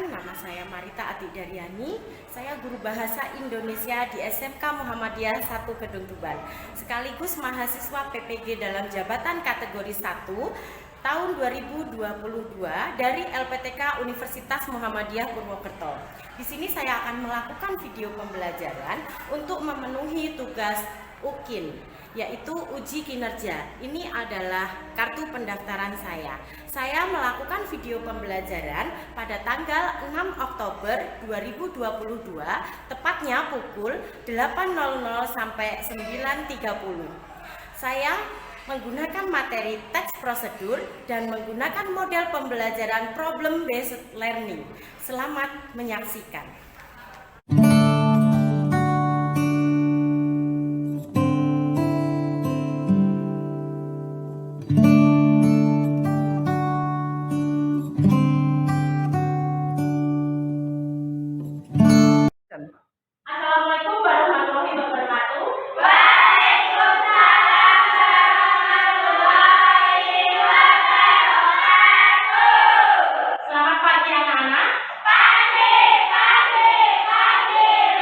Perkenalkan, nama saya Marita Ati Daryani. Saya guru bahasa Indonesia di SMK Muhammadiyah 1 Gedung Tuban. Sekaligus mahasiswa PPG dalam jabatan kategori 1 tahun 2022 dari LPTK Universitas Muhammadiyah Purwokerto. Di sini saya akan melakukan video pembelajaran untuk memenuhi tugas UKIN, yaitu uji kinerja. Ini adalah kartu pendaftaran saya. Saya melakukan video pembelajaran pada tanggal 6 Oktober 2022, tepatnya pukul 8.00 sampai 9.30. Saya menggunakan materi teks prosedur dan menggunakan model pembelajaran problem based learning. Selamat menyaksikan. Assalamualaikum warahmatullahi wabarakatuh. Waalaikumsalam warahmatullahi wabarakatuh. Selamat pagi anak-anak. Pagi.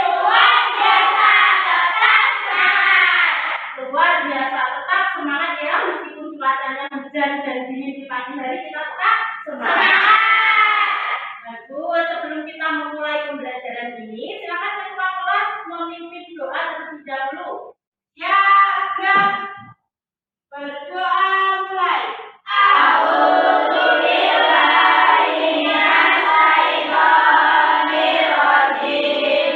Luar biasa, tetap semangat. Luar biasa, tetap semangat ya. Meskipun cuacanya hujan dan dingin di pagi hari, kita tetap semangat. Bagus, sebelum kita memulai pembelajaran ini, silakan ketua kelas memimpin doa terlebih dahulu. Ya, gerak. Berdoa mulai. A'udzubillahiminasyaitonirrajim.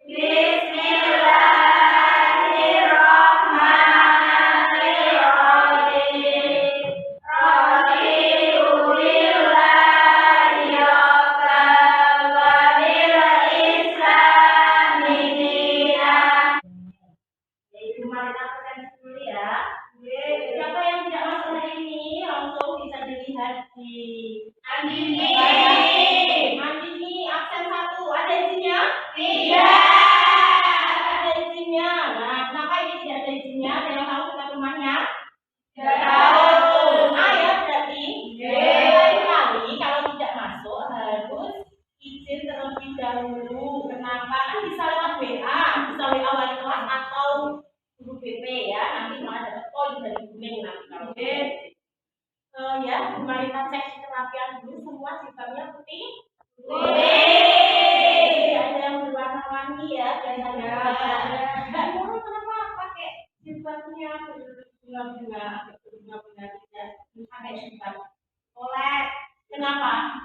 Bismillahirrahmanirrahim. Raditu billahi rabban wa bil islami dinan. Yaitu mari kita absen dulu ya. Siapa yang tidak masuk hari ini langsung bisa dilihat di Andini. Andini absen 1. Ada izinnya? Tidak. Ada izinnya. Nah, kenapa ini tidak ada izinnya? Yang tahu kita rumahnya? Tidak tahu. Ah ya, berarti lain kali kalau tidak masuk harus izin terlebih dahulu. Kenapa? Kan bisa lewat WA, bisa WA wali kelas atau guru BP ya. Nanti malah dapat poin dari kuning nanti kalau ya, mari kita cek kerapian dulu. Semua jilbabnya putih. Tidak ada yang berwarna-warni ya biasanya. Mbak Nurul kenapa pakai jilbabnya bunga-bunga, bunga-bunga tidak pakai jilbab? Oleh. Kenapa?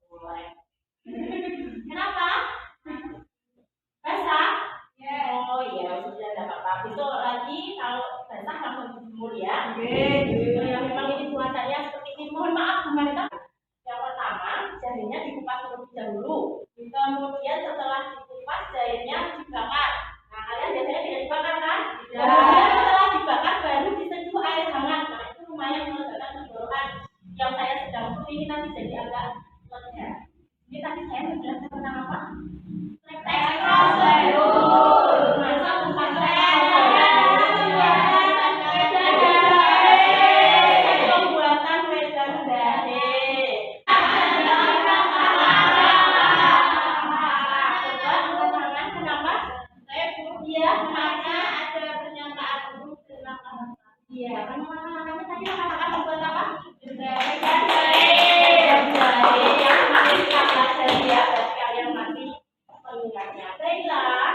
Oleh. Kenapa? Basah? Oh iya, sudah tidak apa-apa. Besok lagi kalau basah langsung dijemur ya. Ya, memang ini cuacanya seperti ini. Mohon maaf Bu Marita. Yang pertama, jahitnya dikupas terlebih dahulu. Kemudian setelah dikupas, jahitnya dibakar. Nah, kalian biasanya tidak dibakar kan? Kemudian setelah dibakar, baru diseduh air hangat. Nah, itu lumayan melegakan tenggorokan. Yang saya sedang pun ini nanti jadi agak lega. Ini tadi saya menjelaskan tentang apa? Teks prosedur. Masa bukan pembuatan wedang jahe. Kenapa? Iya, karena ada pernyataan buruk tentang iya, karena makanya tadi katakan membuat apa? Wedang jahe. Yang masih kata saya, berarti kalian masih mengingatnya. Baiklah,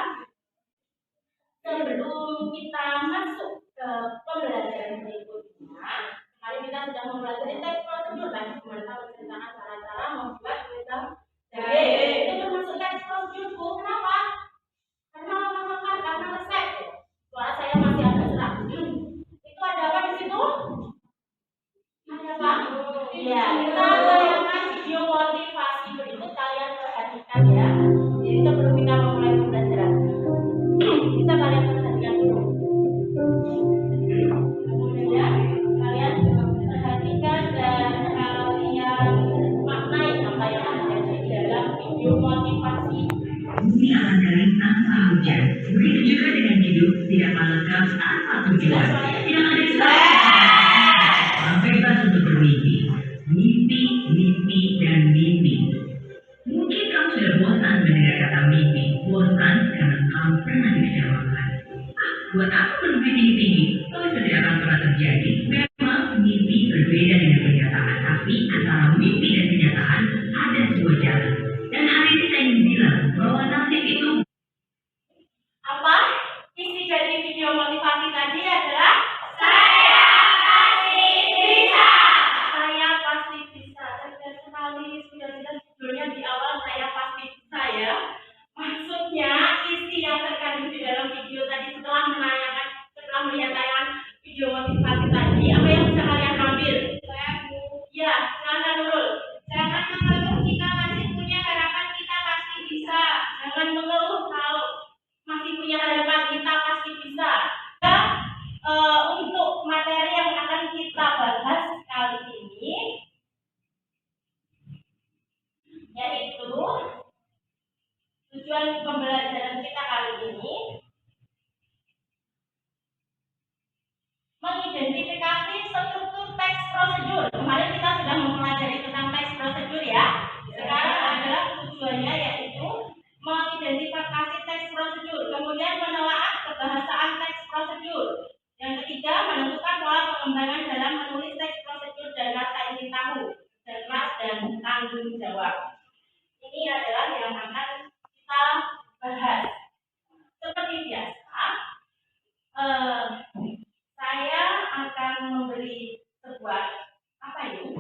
sebelum kita masuk ke pembelajaran berikutnya, mari kita sudah mempelajari teks prosedur dan mengenal cara-cara membuat wedang jahe. Itu termasuk teks prosedur, Bu. Kenapa? Karena resep. Suara saya masih agak serak. Itu ada apa di situ? Ada apa? Iya, kita tayangan video motivasi berikut, kalian perhatikan ya. Jadi sebelum kita memulai pembelajaran, bisa kalian perhatikan dulu. Kemudian kalian perhatikan dan kalian maknai apa yang ada di dalam video motivasi. Bumi akan kering tanpa hujan. Begitu juga dengan hidup tidak lengkap tanpa tujuan. Tidak ada sebab. Bebas untuk bermimpi. Mimpi, mimpi, dan mimpi. Mungkin atau pernah dikecewakan. Buat apa bermimpi tinggi-tinggi? Kalau itu tidak akan pernah terjadi. Memang mimpi berbeda dengan kenyataan, tapi antara mimpi dan kenyataan ada sebuah jalan. Dan hari ini saya ingin bilang bahwa nasib itu Apa? Isi dari video motivasi tadi adalah Saya pasti bisa. saya pasti bisa. Cerdas sekali, sudah jelas judulnya di awal saya pasti bisa ya. Maksudnya isi yang terkandung di dalam video tadi setelah melihat tayangan video motivasi tadi, apa yang bisa kalian ambil? Saya Bu. Ya, silakan Nurul. Jangan mengeluh jika masih punya harapan, kita pasti bisa. Jangan mengeluh kalau masih punya harapan, kita pasti bisa. Dan untuk materi yang akan kita bahas kali ini yaitu tujuan pembelajaran kita kali ini mengidentifikasi struktur teks prosedur. Kemarin kita sudah mempelajari tentang teks prosedur ya. Sekarang adalah tujuannya yaitu mengidentifikasi teks prosedur, kemudian menelaah kebahasaan teks prosedur. Yang ketiga, menentukan pola pengembangan dalam menulis teks prosedur dan rasa ingin tahu, cerdas dan tanggung jawab. Ini adalah yang akan kita bahas. Seperti biasa, saya akan memberi sebuah apa ini?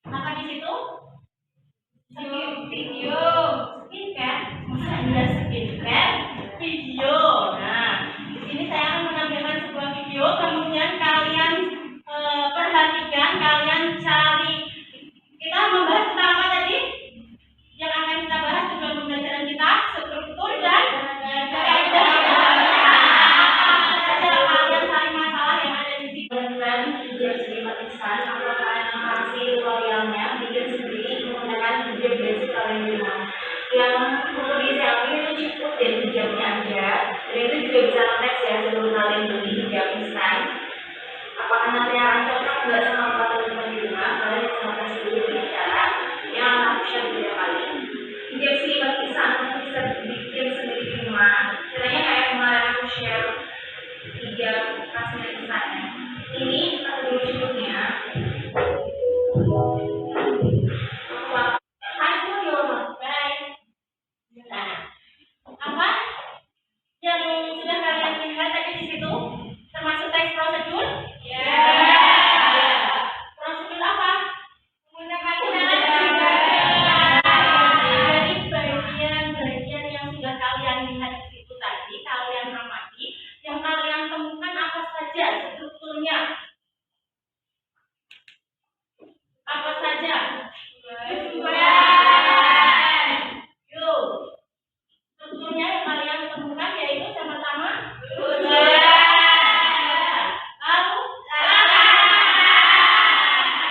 Apa di situ? Video. Skincare. Masa iya skincare? Video. Nah, di sini saya akan menampilkan sebuah video, kemudian kalian perhatikan, kalian cari. Kita membahas tentang apa tadi? Yang akan kita bahas tujuan pembelajaran kita, struktur dan kaidah. Kalian cari masalah yang ada di situ. Dengan video sistematisan, apakah animasi tutorialnya bikin sendiri menggunakan video basic kalian di rumah. Yang perlu disesuaikan itu cukup dan hijabnya aja. Dan itu juga bisa ngetes ya sebelum kalian beli hijab instan. Apakah nanti akan cocok nggak sama teman-teman di rumah? Kalian bisa ngetes dulu dengan cara yang akan aku share video kali. Hijab sistematisan bisa bikin sendiri di rumah. Caranya kayak kemarin aku share hijab khasnya instan. Ini aku dulu cukupnya. Nah, apa yang sudah kalian lihat tadi di situ? Termasuk teks prosedur? Prosedur apa? Dari bagian-bagian yang sudah kalian lihat di situ tadi, kalian amati, yang kalian temukan apa saja strukturnya? Apa saja? Yuk, strukturnya yang kalian temukan yaitu yang pertama lalu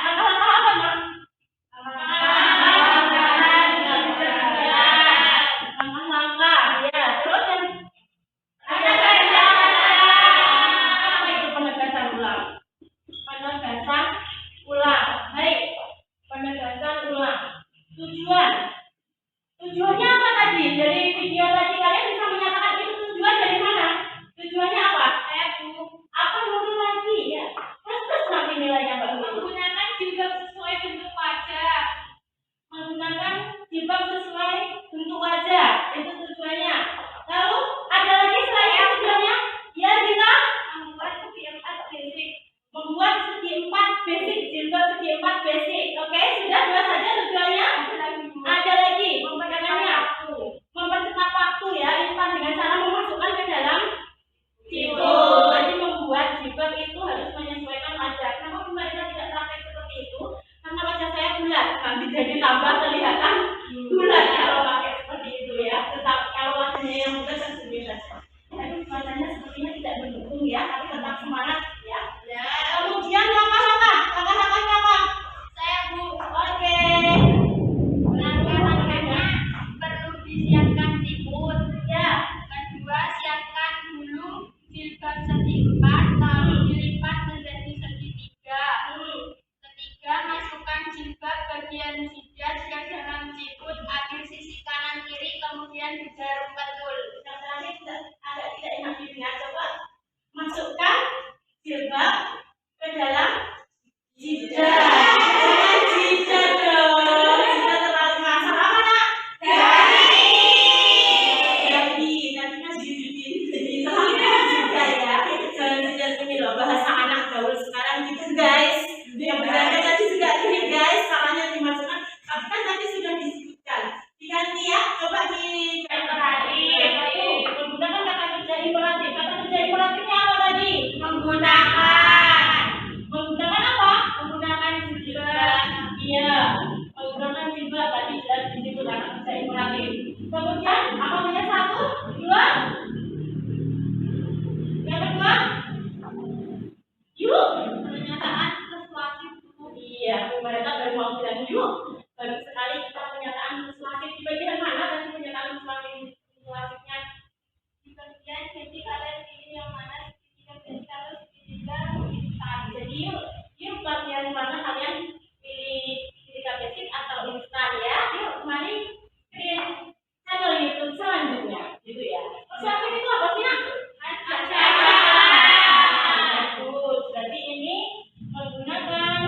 langkah-langkah apa, Mak? Langkah-langkah, ya. Terus yang apa itu penegasan ulang? Penegasan ulang. Baik, penegasan ulang. Tujuannya apa tadi? Dari video tadi kalian bisa menyatakan itu tujuan dari mana? Tujuannya apa? Apa dulu lagi ya? Terus nanti nilainya Mbak Umi. Menggunakan jilbab sesuai bentuk wajah. Menggunakan jilbab sesuai bentuk wajah, itu tujuannya. Lalu ada lagi selain itu tujuannya? Ya kita Membuat segi 4 basic. membuat segi 4 basic, jilbab segi 4 basic. Oke, sudah dua saja tujuannya. Ada lagi mempercepat waktu ya, instan dengan cara memasukkan ke dalam jilbab. Jadi membuat jilbab itu harus menyesuaikan wajah. Kenapa pemerintah tidak praktek seperti itu? Karena wajah saya bulat, nanti jadi tambah kelihatan bulat kalau pakai seperti itu ya. Tetap kalau wajahnya yang bulat kan berbeda. Tapi wajahnya sepertinya tidak mendukung ya, tapi tetap semangat ya. Kemudian langkah-langkah apa? Saya Bu. Oke. Langkah-langkahnya perlu disiapkan siput. Ya. Kedua, siapkan dulu jilbab segi 4, lalu dilipat menjadi segi 3. Ketiga, masukkan jilbab bagian jidat ke dalam siput, ambil sisi kanan kiri, kemudian dengan jarum betul. Yang terakhir agak tidak enak didengar. Coba masukkan jilbab ke dalam jidat. Jangan jidat dong. Jidat terlalu masuk apa nak? Dahi. Nanti kan dijujutin. Terlalu juga ya. Jangan jidat ini loh, bahasa anak gaul sekarang gitu guys. Yang berada tadi juga gini guys, salahnya dimasukkan. Tapi kan tadi sudah disebutkan. Diganti ya, coba di menggunakan kata kerja imperatif. Kata kerja imperatifnya apa tadi? Menggunakan apa? Menggunakan jilbab. Iya, menggunakan jilbab tadi sudah disebut kata kerja imperatif. Kemudian apa namanya satu, dua, yang kedua, yuk. Pernyataan persuasif. Iya, mereka baru mau bilang yuk. Baru sekali kita pernyataan persuasif di bagian mana tadi pernyataan persuasifnya? Di bagian jadi kalian pilih yang mana? Segitiga instan. Jadi yuk bagian mana kalian pilih segitiga basic atau instan ya? Yuk mari pilih channel YouTube selanjutnya, gitu ya. Persuasif itu apa sih nak? Bagus. Berarti ini menggunakan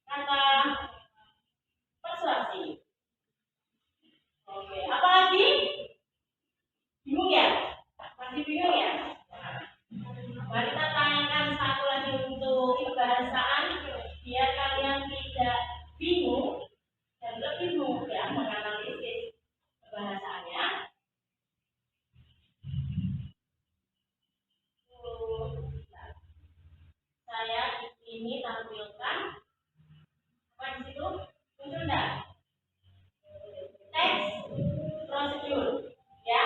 kata persuasif. Oke, apa lagi? Bingung ya? Masih bingung ya? Mari kita tanyakan satu lagi untuk kebahasaan biar kalian tidak bingung dan lebih mudah menganalisis kebahasaannya. Saya di sini tampilkan apa di situ? Muncul enggak? Teks prosedur, ya?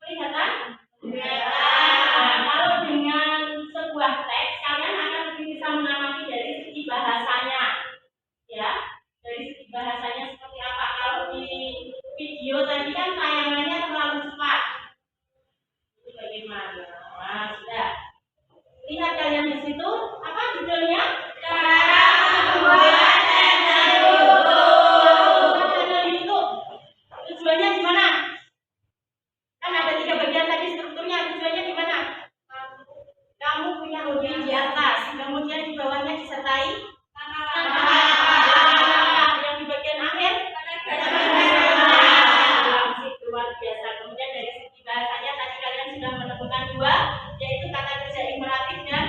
Kelihatan? Nah, kalau dengan sebuah teks kalian akan lebih bisa mengamati dari segi bahasanya, ya? Dari segi bahasanya seperti apa? Kalau di video tadi kan tayangannya terlalu cepat. Itu bagaimana? Nah, sudah. Lihat kalian di situ, apa judulnya? Cara membuat channel YouTube. Tujuannya gimana? Kan ada 3 bagian tadi strukturnya. Tujuannya gimana? Kamu punya hobi di atas, kemudian di bawahnya disertai yang di bagian akhir luar biasa. Kemudian dari segi bahasanya tadi kalian sudah menemukan 2, yaitu kata kerja imperatif dan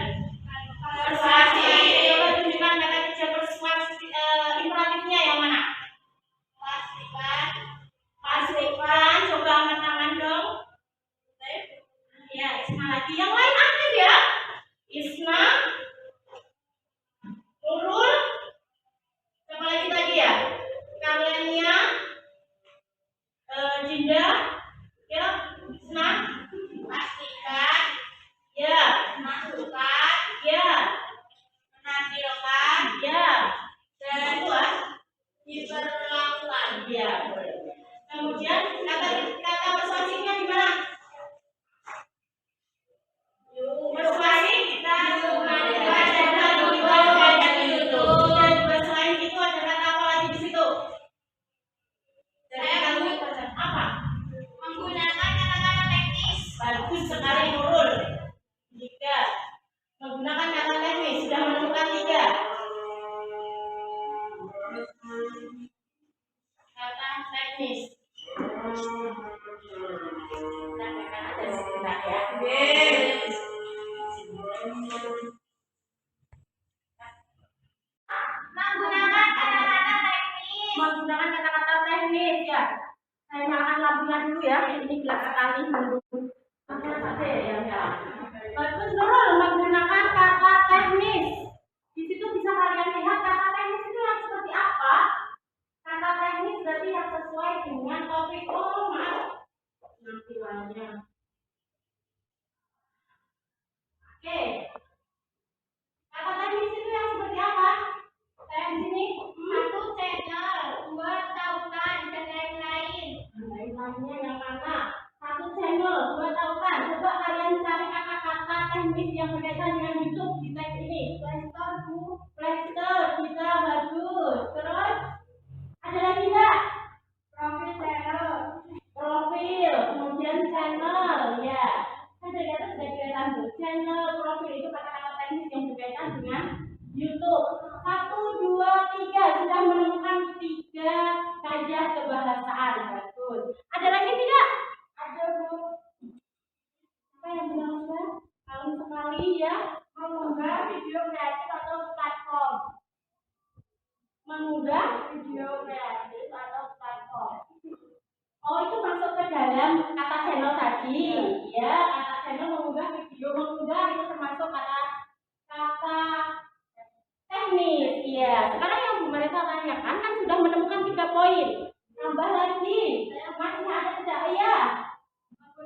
persuasif. Coba tunjukkan kata kerja persuasif imperatifnya yang mana? Pasifan. Coba angkat tangan dong. Ya, Isna lagi. Yang lain aktif ya. Isna, Nurul, siapa lagi ya? Kaliania, Jinda, ya, Isna, pastikan, ya, masukkan, ya, menampilkan, ya, dan diberlakukan, ya. Kemudian kata persuasifnya gimana? Persuasif kita menggunakan channel YouTube. Dan selain itu ada kata apa lagi di situ? Dari kamu apa? Menggunakan kata-kata teknis. Bagus sekali Nurul. 3. Menggunakan kata teknis. Sudah menemukan 3. Kata teknis. Sampaikan aja sebentar ya. Yes. Menggunakan kata-kata teknis. Menggunakan kata-kata teknis ya. Saya nyalakan lampunya dulu ya. Ini gelap sekali. Lampunya saja ya. Bagus Nurul, menggunakan kata teknis. Di situ bisa kalian lihat kata teknis itu yang seperti apa. Kata teknis berarti yang sesuai dengan topik. Oh maaf, nampilannya. Oke. Kata teknis itu yang seperti apa? Saya di sini 1 channel, 2 tautan dan lain-lain. Lain-lainnya yang mana? 1 channel, 2 tautan. Coba kalian cari kata-kata teknis yang berkaitan dengan YouTube di teks ini. Playstore, bisa bagus. Terus video kreatif atau platform. Oh, itu masuk ke dalam kata channel tadi. Ya, kata channel mengunggah video, mengunggah itu termasuk kata teknis. Ya, sekarang yang Bu Marita tanyakan kan sudah menemukan 3 poin. Tambah lagi, masih ada tidak ya?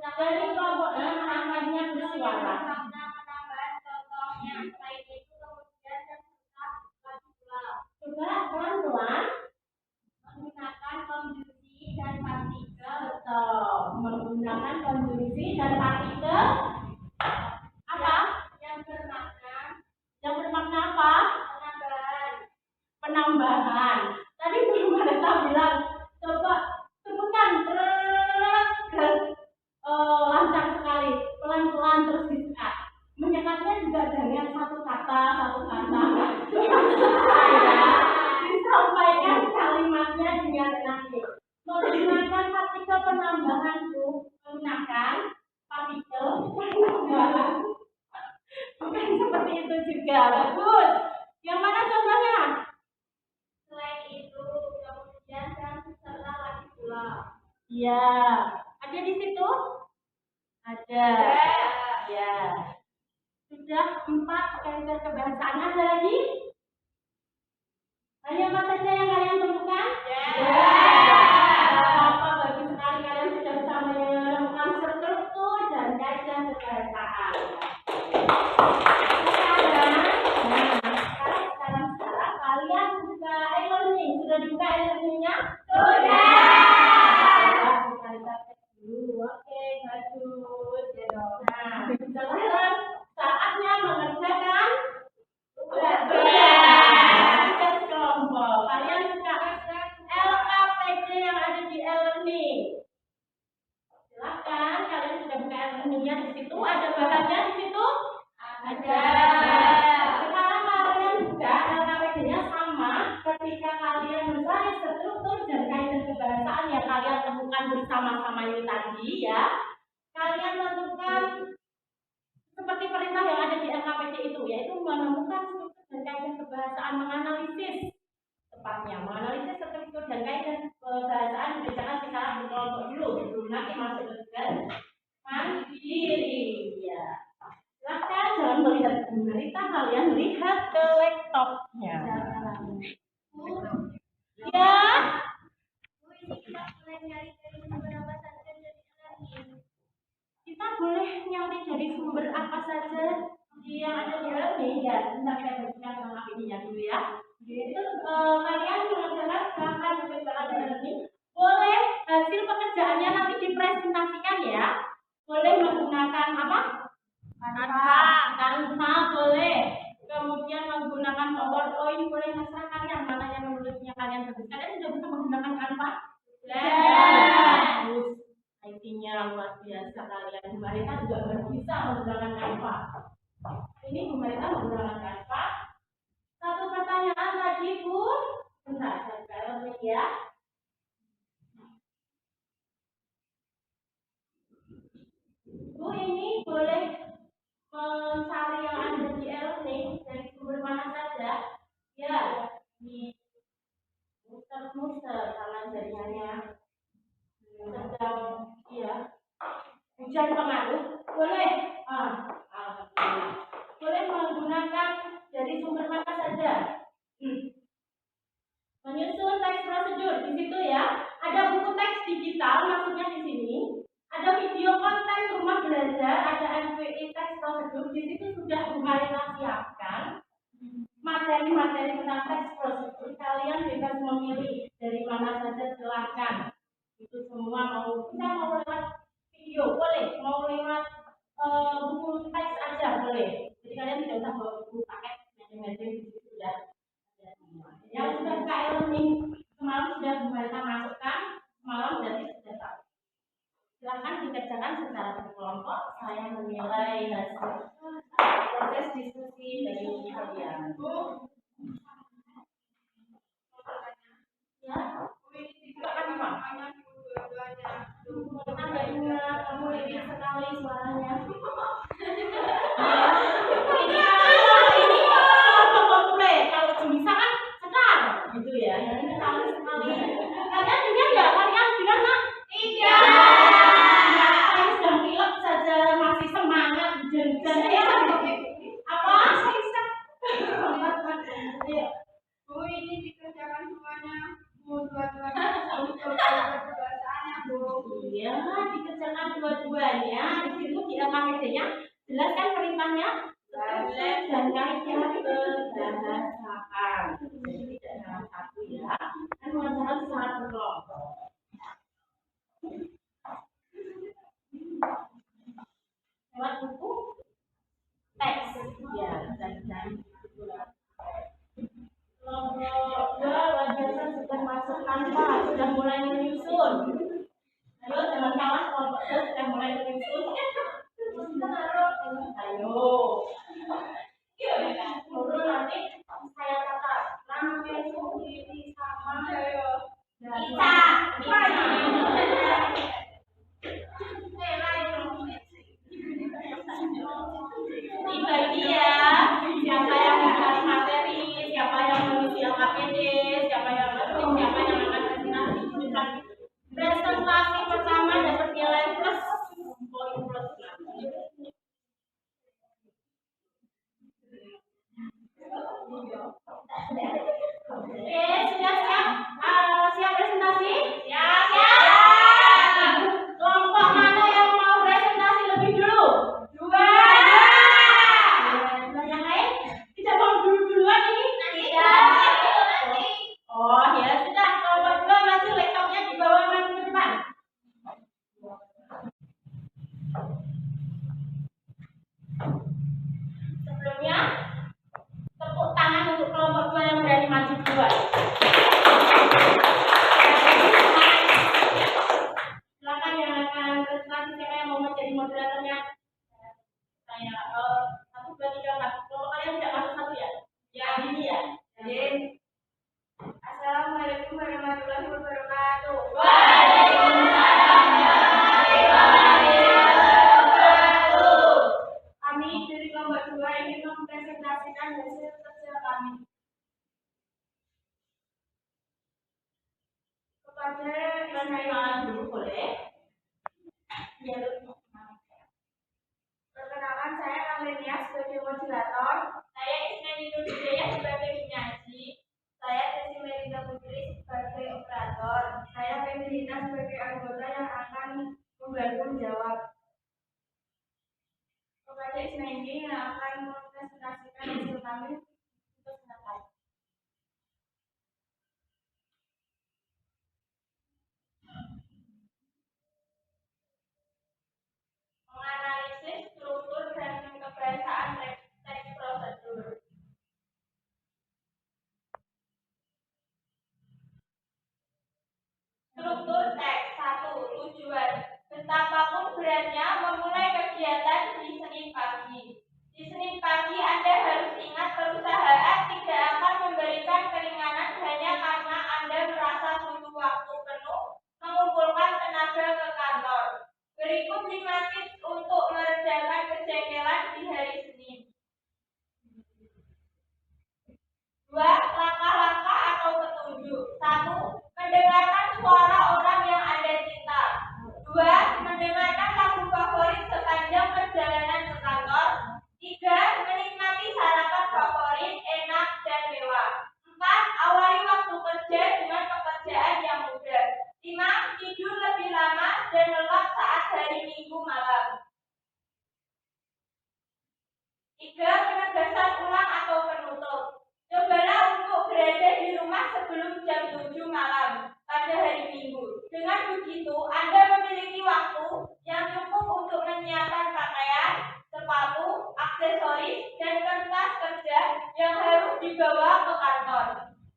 Dari kelompok angkanya bersuara. Penambahan contohnya selain itu kemudian Coba pelan-pelan menggunakan konjungsi dan partikel. betul. Menggunakan konjungsi dan partikel apa? Yang bermakna Yang bermakna apa? penambahan. Penambahan. Tadi Bu Marita bilang, coba sebutkan lancar sekali, pelan-pelan terus disekat. Menyekatnya juga jangan satu kata. Disampaikan kalimatnya dengan energi. Menggunakan partikel penambahan itu, menggunakan partikel penambahan. Bukan seperti itu juga. Bagus. Yang mana contohnya? Selain itu kemudian dan serta lagi pula. Iya. Ada di situ? Ada. Ya. Sudah 4 kaidah kebahasaan. Ada lagi? Hanya apa saja yang kalian temukan? Ya. Apa bagus sekali kalian sudah bisa menemukan struktur dan kaidah kebahasaan. Sekarang kalian buka e-learning. Sudah dibuka e-learningnya? Sudah. Oke, bagus. Nah, sekarang saatnya mengerjakan tugas kelompok. Kalian buka LKPD yang ada di e-learning. Silakan, kalian sudah buka e-learningnya di situ. Ada bahannya di situ? Ada. Sekarang kalian buka LKPD-nya sama ketika kalian mencari struktur dan kaidah kebahasaan yang kalian temukan bersama-sama ini tadi ya. Kalian tentukan seperti perintah yang ada di LKPD itu, yaitu menemukan struktur dan kaidah kebahasaan, menganalisis tepatnya, menganalisis struktur dan kaidah kebahasaan dikerjakan secara berkelompok dulu sebelum nanti masuk ke tugas mandiri. Ya. Silahkan jangan melihat Bu Marita, kalian lihat ke laptopnya. Ya. Ini kita mulai nyari dari beberapa saja dari e-learning. Kita boleh nyari dari sumber apa saja yang ada di e-learning ya. Sebentar saya bagikan sama ininya dulu ya. Itu kalian mengerjakan silahkan dikerjakan di e-learning. Boleh hasil pekerjaannya nanti dipresentasikan ya. Boleh menggunakan apa? Canva boleh. Kemudian menggunakan PowerPoint boleh, terserah kalian mana yang menurutnya kalian bagus. Kalian sudah bisa menggunakan Canva? Bagus. IT-nya luar biasa kalian. Bu Marita juga baru bisa menggunakan Canva. Ini Bu Marita menggunakan Canva. Satu pertanyaan lagi Bu. Bentar, saya buka ya. Bu ini boleh mencari yang ada di e-learning dari sumber mana saja. Ya, di muter-muter karena jaringannya sedang ya hujan pengaruh. Boleh boleh menggunakan dari sumber mana saja. Menyusun teks prosedur di situ ya. Ada buku teks digital, maksudnya di sini. Ada video konten rumah belajar, ada MVI teks prosedur. Di situ sudah Bu Marita siapkan materi-materi tentang teks prosedur. Kalian bebas memilih dari mana saja, silakan. Itu semua mau lewat video boleh, mau lewat buku teks aja boleh. Jadi kalian tidak usah bawa buku paket macam-macam, di situ sudah ada semua. Yang sudah buka e-learning semalam sudah Bu Marita masukkan, semalam berarti sudah tahu. Silakan dikerjakan secara berkelompok. Saya menilai hasil proses diskusi dari kalian. Ya, silakan Pak. Kita ingat kamu lebih sekali suaranya. Ini kalau populer, kalau bisa kan sekar, gitu ya. Yang ini sekali sekali. Kalian dengar ya? Kalian dengar nak? Tidak. Saya sedang pilek saja masih semangat jengkel. Apa? Bu, ini dikerjakan semuanya. Bu, dua-duanya bahasanya, Bu. Iya, dikerjakan dua-duanya. Di situ di LKPD-nya jelas kan perintahnya dan kaitnya keberbahasan. Jadi tidak dalam satu ya, dan mengerjakan secara berkelompok. Lewat buku teks ya, dan kelompok dua wajahnya sudah masuk tanpa sudah mulai menyusun. Ayo teman-teman kelompok dua sudah mulai menyusun. Ayo. Turun nanti saya catat namanya sendiri sama Kita. dibagi ya, siapa yang mencari materi, siapa yang mengisi LKPD, siapa yang ngetik, siapa yang akan presentasi. Presentasi pertama dapat nilai plus, poin plus. Oke, sudah siap? Siap presentasi? Siap. Kelompok mana yang mau presentasi lebih dulu? Dua. Yang lain? Tidak mau duluan ini? Nanti. Oh ya sudah, kelompok dua maju, laptopnya di bawah maju ke depan. Sebelumnya, tepuk tangan untuk kelompok dua yang berani maju duluan. Silakan yang akan presentasi, siapa yang mau menjadi moderatornya? Saya, 1, 2, 3, 4. Kelompok kalian tidak masuk satu ya? Ya, ini ya. Assalamualaikum warahmatullahi wabarakatuh. Waalaikumsalam warahmatullahi wabarakatuh. Kami dari kelompok 2 ingin mempresentasikan hasil kerja kami. Kepada Kenalan dulu boleh? Perkenalkan, saya Amelia sebagai moderator. Saya Ismail Nurjaya sebagai penyaji. Saya Desi Melinda Putri sebagai operator. Saya Febrina sebagai anggota yang akan membantu menjawab. Kepada Ismail yang akan mempresentasikan hasil kami untuk silakan. Menganalisis struktur dan kebiasaan teks prosedur. Struktur teks 1. Tujuan. Betapapun beratnya memulai kegiatan di Senin pagi. Di Senin pagi Anda harus ingat perusahaan tidak akan memberikan keringanan hanya karena Anda merasa butuh waktu penuh mengumpulkan tenaga ke kantor. Berikut 5 tips untuk meredakan kejengkelan di hari Senin. 2. Langkah-langkah atau petunjuk. 1. Mendengarkan suara orang yang Anda cinta. 2. Mendengarkan lagu favorit sepanjang perjalanan ke kantor. 3. Menikmati sarapan favorit, enak dan mewah. 4. Awali waktu kerja dengan pekerjaan yang mudah. 5. Tidur lebih lama dan lelap saat hari Minggu malam. 3. Penegasan ulang atau penutup. Cobalah untuk berada di rumah sebelum jam 7 malam pada hari Minggu. Dengan begitu, Anda memiliki waktu yang cukup untuk menyiapkan pakaian, sepatu, aksesoris, dan kertas kerja yang harus dibawa ke kantor.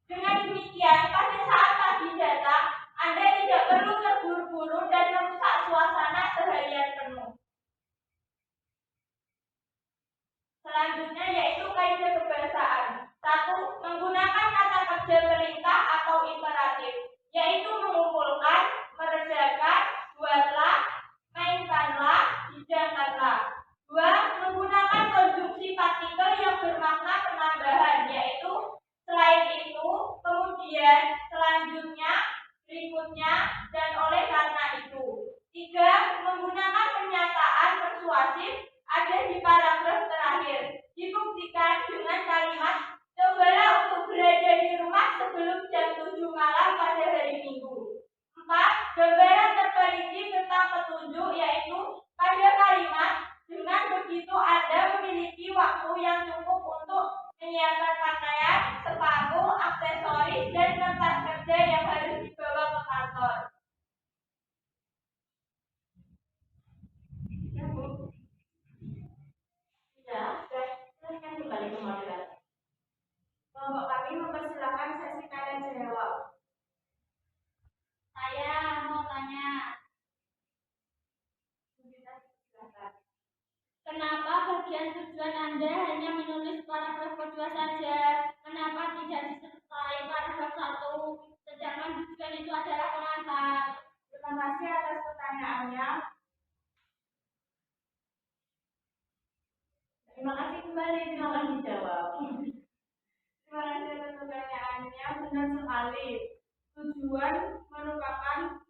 Dengan demikian, pada saat pagi datang, Anda tidak perlu terburu-buru dan merusak suasana seharian penuh. Selanjutnya yaitu kaidah kebahasaan. 1. Menggunakan kata kerja perintah atau imperatif, yaitu mengumpulkan, meredakan, Kenapa bagian tujuan Anda hanya menulis paragraf kedua saja? Kenapa tidak disertai paragraf 1? Sedangkan tujuan itu adalah pengantar. Terima kasih atas pertanyaannya. Terima kasih kembali, silakan dijawab. Terima kasih atas pertanyaannya. Benar sekali. Tujuan merupakan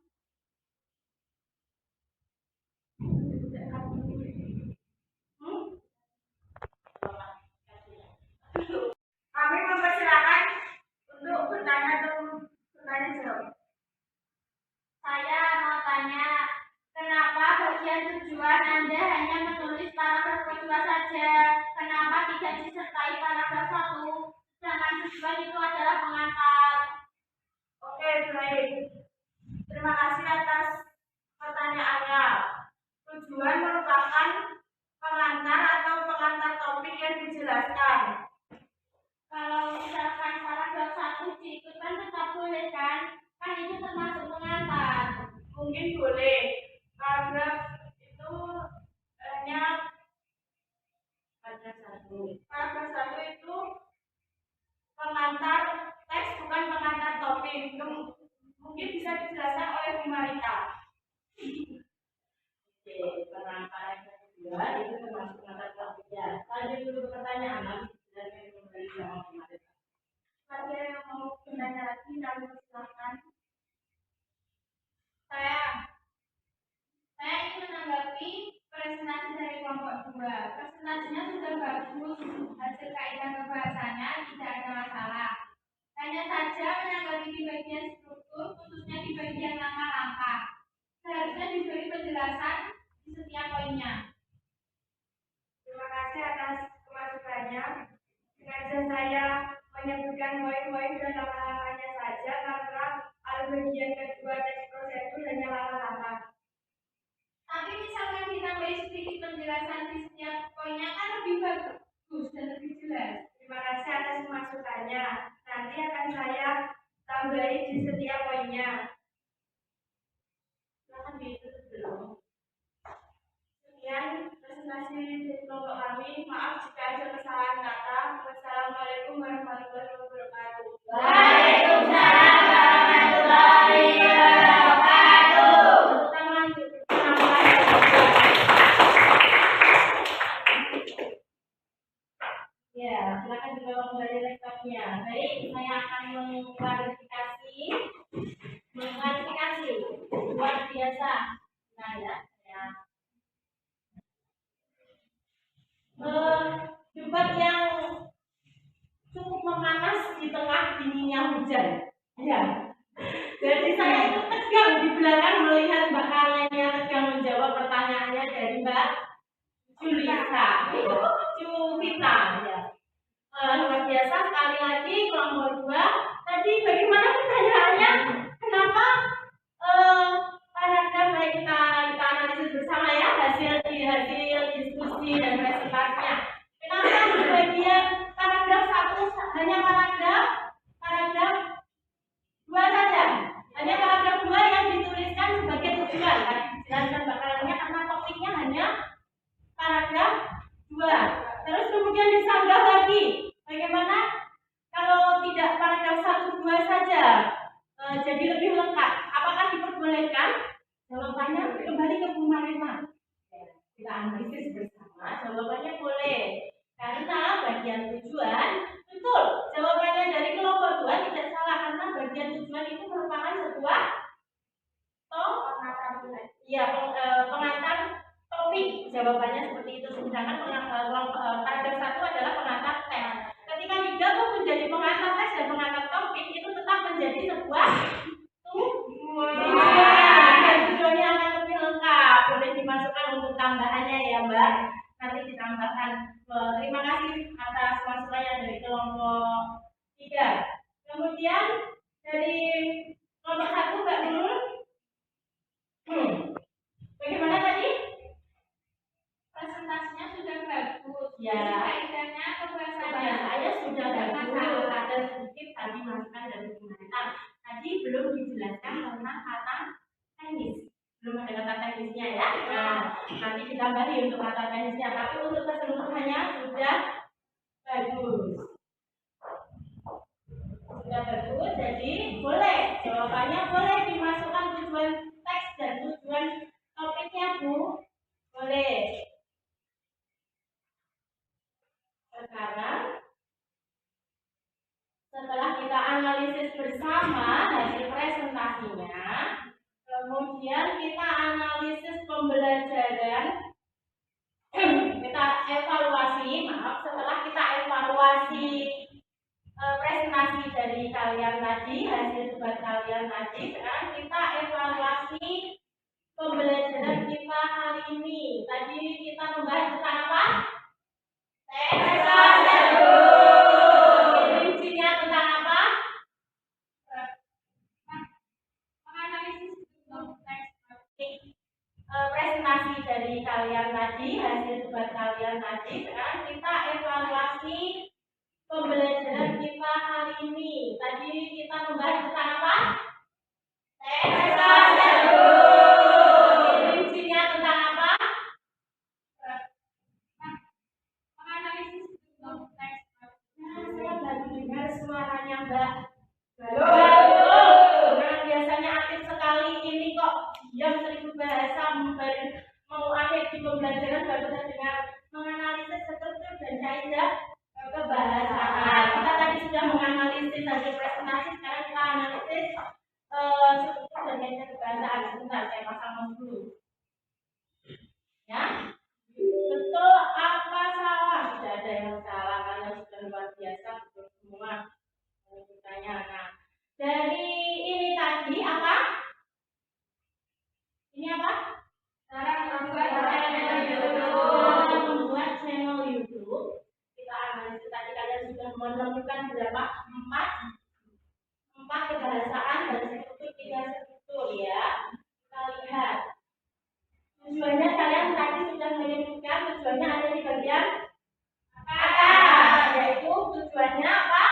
Kami mempersilakan untuk bertanya jawab. Saya mau tanya, kenapa bagian tujuan Anda hanya menulis paragraf kedua saja? Kenapa tidak disertai paragraf 1? Sedangkan tujuan itu adalah pengantar. Oke, baik. Terima kasih atas pertanyaannya. Tujuan merupakan pengantar atau pengantar topik yang dijelaskan. Kalau misalkan paragraf 1 diikutkan tetap boleh kan? Kan itu termasuk pengantar. Mungkin boleh. Paragraf itu hanya paragraf 1 itu pengantar teks, bukan pengantar topik. Mungkin bisa dijelaskan oleh Bu Marita. Oke, pengantar yang kedua itu termasuk pengantar topik ya. Lanjut dulu ke pertanyaan, nanti dijelaskan kembali sama kemarin. Bagi yang mau bertanya lagi, kami silakan. Saya ingin menanggapi presentasi dari kelompok 2. Presentasinya sudah bagus, hasil kaidah kebahasanya tidak ada masalah. Hanya saja menanggapi di bagian struktur, khususnya di bagian langkah-langkah. Seharusnya diberi penjelasan di setiap poinnya. Terima kasih atas kemasukannya. Sengaja saya menyebutkan poin-poin dan langkah-langkahnya saja karena bagian kedua teks prosedur hanya langkah-langkah. Tapi misalkan ditambahi sedikit penjelasan di setiap poinnya kan lebih bagus dan lebih jelas. Terima kasih atas kemasukannya. Nanti akan saya tambahi di setiap poinnya. Silakan ditutup dulu. Sekian presentasi dari kelompok kami. Maaf jika ada kesalahan kata. Wassalamualaikum warahmatullahi wabarakatuh. Waalaikumsalam warahmatullahi wabarakatuh. Kita lanjut. Ya, silakan dibawa kembali laptopnya. Baik, saya akan mengklarifikasi. Luar biasa. Nah ya, debat yang cukup memanas di tengah dinginnya hujan. Ya. Jadi saya itu tegang di belakang melihat Mbak Kalenya tegang menjawab pertanyaannya dari Mbak Julita, Juvita. Ya. Luar biasa sekali lagi kelompok 2. Tadi bagaimana pertanyaannya? Kenapa paragraf baik kita analisis bersama ya hasil diskusi dan presentasinya. Kenapa di bagian paragraf 1 hanya paragraf 2 saja? Hanya paragraf 2 yang dituliskan sebagai tujuan. Tadi dijelaskan bakalannya karena topiknya hanya paragraf 2. Terus kemudian disanggah lagi. Bagaimana kalau tidak paragraf 1, 2 saja? Jadi lebih lengkap. Apakah diperbolehkan? Jawabannya kembali ke Bu Marita. Kita analisis bersama. Jawabannya boleh. Karena bagian tujuan, betul. Jawabannya dari kelompok 2 tidak salah karena bagian tujuan itu merupakan sebuah pengantar topik. Jawabannya seperti itu. Sedangkan paragraf 1 adalah pengantar teks. Ketika digabung menjadi pengantar teks dan pengantar topik itu tetap menjadi sebuah dan tujuannya akan lebih lengkap. Boleh dimasukkan untuk tambahannya ya Mbak. Nanti ditambahkan. Terima kasih atas masukannya dari kelompok 3. Kemudian dari kelompok 1 Mbak Nurul. Bagaimana tadi? Presentasinya sudah bagus. Ya. Kaidahnya kebahasannya Saya sudah ada sedikit tadi masukan dari pemerintah. Tadi belum dijelaskan tentang kata teknis. Belum ada kata teknis teknisnya ya. Nah, nanti ditambahi untuk kata teknisnya, tapi untuk keseluruhannya sudah bagus. Sudah bagus, jadi boleh jawabannya boleh dimasukkan tujuan teks dan tujuan topiknya, Bu. Boleh. Sekarang setelah kita analisis bersama hasil presentasinya, kemudian kita analisis pembelajaran, kita evaluasi, setelah kita evaluasi presentasi dari kalian tadi, hasil debat kalian tadi, sekarang kita evaluasi pembelajaran kita hari ini. Tadi kita membahas tentang apa? Rincinya tentang apa? Presentasi dari kalian tadi, hasil debat kalian tadi. Sekarang kita evaluasi pembelajaran kita hari ini. Tadi kita membahas tentang apa? Rincinya tentang apa? Saya baru dengar suaranya Mbak. Nah, biasanya aktif sekali, ini kok diam 1000 bahasa mau akhir di pembelajaran baru terdengar menganalisis struktur dan kaidah kebahasaan. Kita tadi sudah menganalisis hasil presentasi, sekarang kita analisis struktur dan kaidah kebahasaan. Sebentar, saya pasang mouse dulu. Ya, betul apa salah? Tidak ada yang salah, karena sudah luar biasa betul semua penyebutannya. Nah, dari ini tadi apa? Ini apa? Cara membuat channel YouTube. Kita analisis tadi, kalian sudah menemukan berapa? 4 kebahasaan dan struktur 3 struktur ya. Kita lihat. Tujuannya kalian tadi sudah menyebutkan, tujuannya ada di bagian atas, yaitu tujuannya apa?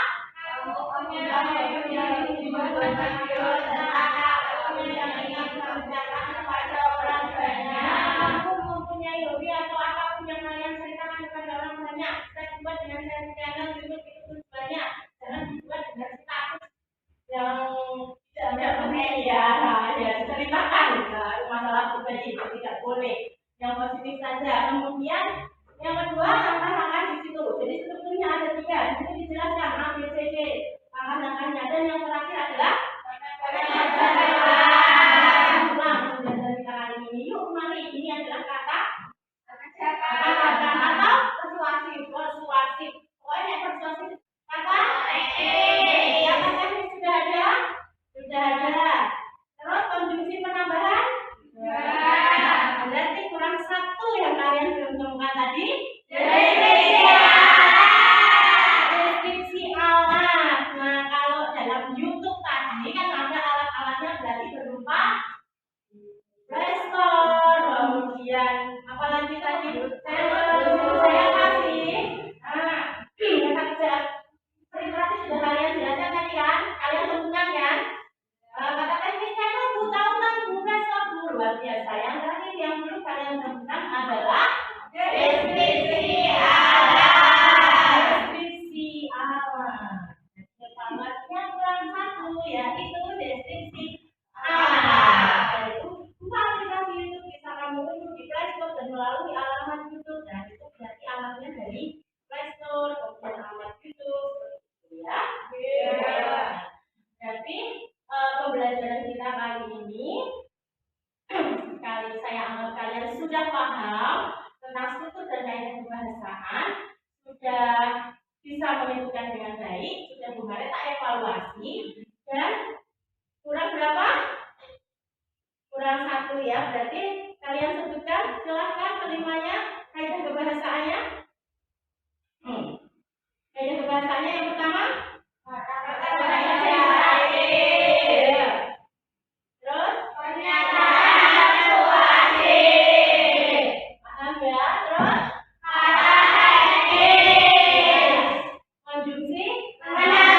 Mempunyai hobi atau apapun yang kalian ceritakan kepada orang banyak. Kita buat dengan channel YouTube, itu tujuannya. Jangan dibuat dengan status yang tidak penting ya, ceritakan masalah pribadi itu tidak boleh, yang positif saja. Kemudian yang kedua, langkah-langkah di situ. Jadi strukturnya ada 3, di sini dijelaskan A, B, C, D langkah-langkahnya, dan yang terakhir adalah pembelajaran kita kali ini. Yuk mari, ini adalah kata atau persuasif. Pokoknya persuasif kata kata teknis sudah ada. Terus konjungsi penambahan berarti kurang 1 yang kalian belum temukan tadi. Deskripsi alat. Nah, kalau dalam YouTube tadi kan ada alat-alatnya, berarti berupa playstore, kemudian apalagi tadi saya kasih. Perintah sudah kalian jelaskan tadi kan, kalian temukan kan? Kata teknis channel Bu, tahu kan Bu, playstore Bu, luar biasa. Yang terakhir yang belum kalian temukan adalah deskripsi alat. Evaluasinya kurang 1, yaitu deskripsi alat. Itu 2 aplikasi YouTube bisa kamu unduh di Play Store dan melalui alamat YouTube. Nah, itu berarti alatnya dari Play Store, kemudian alamat YouTube, ya. Jadi pembelajaran kita kali ini, saya anggap kalian sudah paham tentang struktur dan kaidah kebahasaan, sudah bisa menyebutkan dengan baik, sudah Bu Mare tak evaluasi, dan kurang berapa? Kurang 1 ya, berarti kalian sebutkan, silahkan kelimanya kaidah kebahasaannya. Kaidah kebahasaannya yang pertama, terus pernyataan persuasif, paham ya? Terus konjungsi penambahan,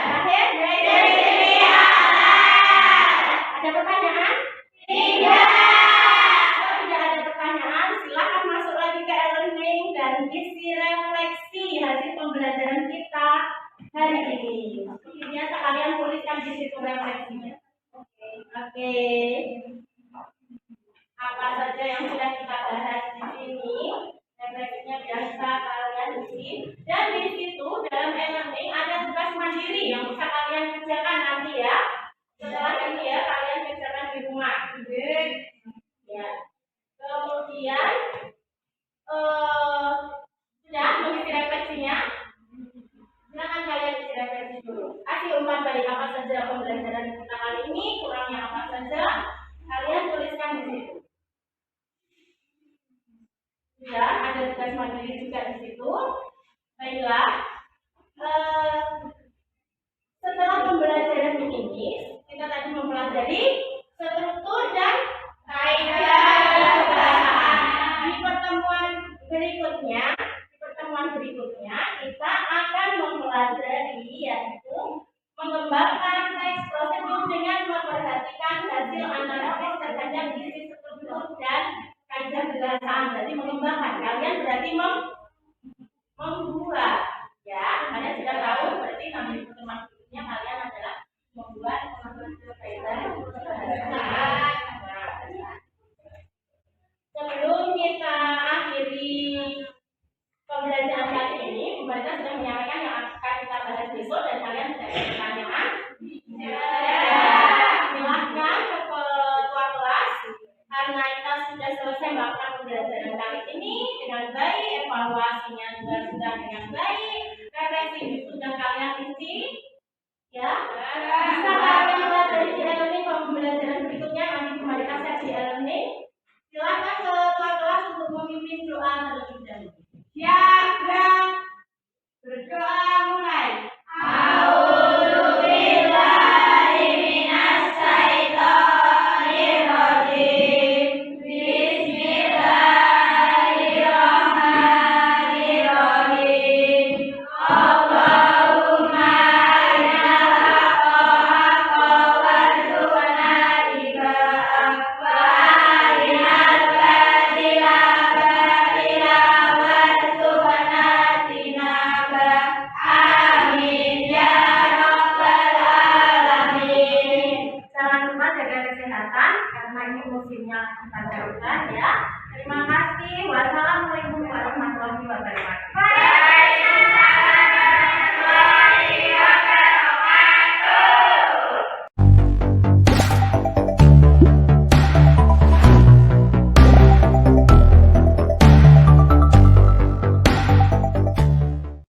terakhir ada pertanyaan? Tidak. refleksinya. Oke. Apa saja yang sudah kita bahas di sini? Refleksinya biasa kalian isi. Dan di situ dalam e-learning ada tugas mandiri yang bisa kalian kerjakan nanti ya. Setelah ini ya kalian kerjakan di rumah. Ya. Kemudian sudah mengisi refleksinya. Silakan kalian isi refleksi dulu. Kasih umpan balik apa saja pembelajaran kita kali ini, kurangnya apa saja, kalian tuliskan di situ. Ya, ada tugas mandiri juga di situ. Baiklah. Setelah pembelajaran ini, kita tadi mempelajari struktur dan kaidah bahasa. Di pertemuan berikutnya, kita akan mempelajari yaitu mengembangkan teks prosedur dengan memperhatikan hasil analisis terhadap isi struktur dan kaidah bahasa. Berarti mengembangkan. Kalian berarti membuat. Ya, kalian sudah tahu. Berarti nanti pertemuan berikutnya kalian adalah membuat kaidah bahasa. Sebelum kita akhiri pembelajaran kali ini, pemerintah sudah menyampaikan yang akan kita bahas besok dan kalian sudah ada pertanyaan. Silahkan ke ketua kelas karena kita sudah selesai melakukan pembelajaran kali ini dengan baik, evaluasinya juga sudah dengan baik, refleksi sudah kalian isi, ya. Bisa kalian pelajari di e-learning pembelajaran berikutnya nanti kembali kasih di e-learning. Silahkan ke ketua kelas untuk memimpin doa terlebih dahulu. Siap, berdoa mulai. Terima kasih. Wassalamualaikum warahmatullahi wabarakatuh.